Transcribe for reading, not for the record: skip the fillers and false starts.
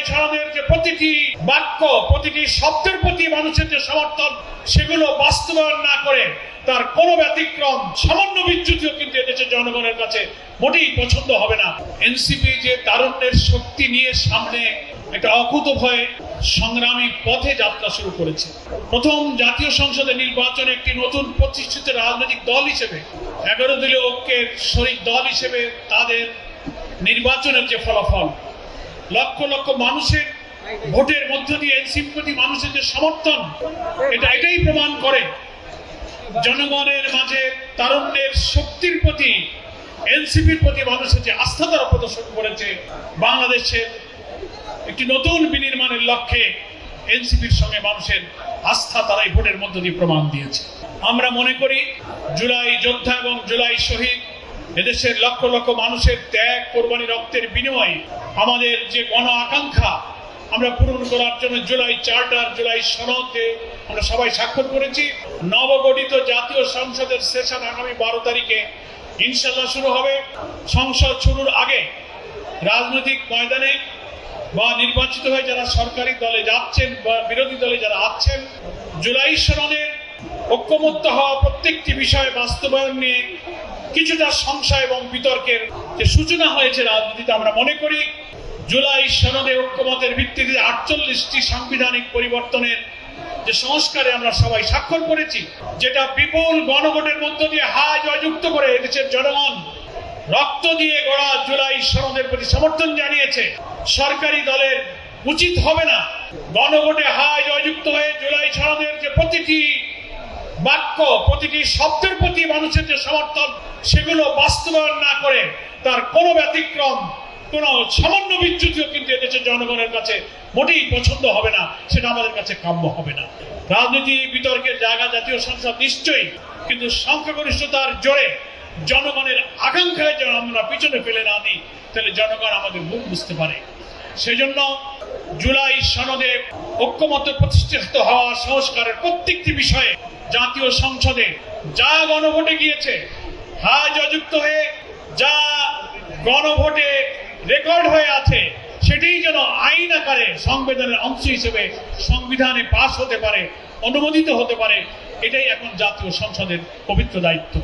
সনদের যে প্রতিটি বাক্য, প্রতিটি শব্দের প্রতি মানুষের যে সমর্থন, সেগুলো বাস্তবায়ন না করে তার কোনো ব্যতিক্রম সামান্য বিচ্যুতিও কিন্তু এদেশের জনগণের কাছে মোটেই পছন্দ হবে না। এনসিপি যে তারুণ্যের শক্তি নিয়ে সামনে একটা অকুতোভয় সংগ্রামী পথে যাত্রা শুরু করেছে। প্রথম জাতীয় সংসদের নির্বাচনে একটি নতুন প্রতিষ্ঠিত রাজনৈতিক দল হিসেবে, 11 দলীয় ঐক্যের শরিক দল হিসেবে তাদের নির্বাচনের যে ফলাফল, লক্ষ লক্ষ মানুষের ভোটের মধ্য দিয়ে এনসিপির প্রতি মানুষের যে সমর্থন, এটাই প্রমাণ করে জনগণের মাঝে তারুণ্যের শক্তির প্রতি, এনসিপির প্রতি মানুষের যে আস্থা তারা প্রদর্শন করেছে। বাংলাদেশের একটি নতুন বিনির্মাণের লক্ষ্যে এনসিপির সঙ্গে মানুষের আস্থা তারাই ভোটের মধ্য দিয়ে প্রমাণ দিয়েছে। আমরা মনে করি জুলাই যোদ্ধা এবং জুলাই শহীদ, এদেশের লক্ষ লক্ষ মানুষের ত্যাগ, কোরবানি, রক্তের বিনিময়ে আমাদের যে গণ আকাঙ্ক্ষা আমরা পূরণ করার জন্য জুলাই চার্টার, জুলাই সনদে আমরা সবাই স্বাক্ষর করেছি। নবগঠিত জাতীয় সংসদের সেশন আগামী 12 তারিখে ইনশাল্লাহ শুরু হবে। সংসদ শুরুর আগে রাজনৈতিক ময়দানে বা নির্বাচিত হয়ে যারা সরকারি দলে যাচ্ছেন বা বিরোধী দলে যারা আছেন, জুলাই সনদের ঐক্যমত্য হওয়া প্রত্যেকটি বিষয়ে বাস্তবায়ন নিয়ে কিছুটা সংশয় এবং বিতর্কের যে সূচনা হয়েছে রাজনীতিতে, আমরা মনে করি জুলাই সনদে ঐক্যমতের ভিত্তিতে 48টি সাংবিধানিক পরিবর্তনের যে সংস্কারে আমরা সবাই স্বাক্ষর করেছি, যেটা বিপুল গণভোটের মধ্য দিয়ে হায় জয়যুক্ত করে এদেশের জনগণ রক্ত দিয়ে গড়া জুলাই সনদের প্রতি সমর্থন জানিয়েছে। সরকারি দলের উচিত হবে না গণভোটে হায় জয়যুক্ত হয়ে জুলাই সনদের যে প্রতিটি বাক্য, প্রতিটি শব্দের প্রতি মানুষের যে সমর্থন, সেগুলো বাস্তবায়ন না করে তার কোনো ব্যতিক্রম, কোনো সামান্য বিচ্যুতিও কিন্তু এদেশের জনগণের কাছে মোটেই পছন্দ হবে না, সেটা আমাদের কাছে কাম্য হবে না। রাজনীতি বিতর্কের জায়গা জাতীয় সংসদ নিশ্চয়ই, কিন্তু সংখ্যাগরিষ্ঠতার জোরে জনগণের আকাঙ্ক্ষায় যেন আমরা পিছনে ফেলে না দিই, তাহলে জনগণ আমাদের মুখ বুঝতে পারে। সেজন্য জুলাই সনদে ঐক্যমত্য প্রতিষ্ঠিত হওয়া সংস্কারের প্রত্যেকটি বিষয়ে জাতীয় সংসদে যা গণভোটে গিয়েছে, হায় জয়যুক্ত হয়ে যা গণভোটে রেকর্ড হয়ে আছে, সেটাই যেন আইন আকারে সংবিধানের অংশ হিসেবে সংবিধানে পাস হতে পারে, অনুমোদিত হতে পারে। এটাই এখন জাতীয় সংসদের পবিত্র দায়িত্ব।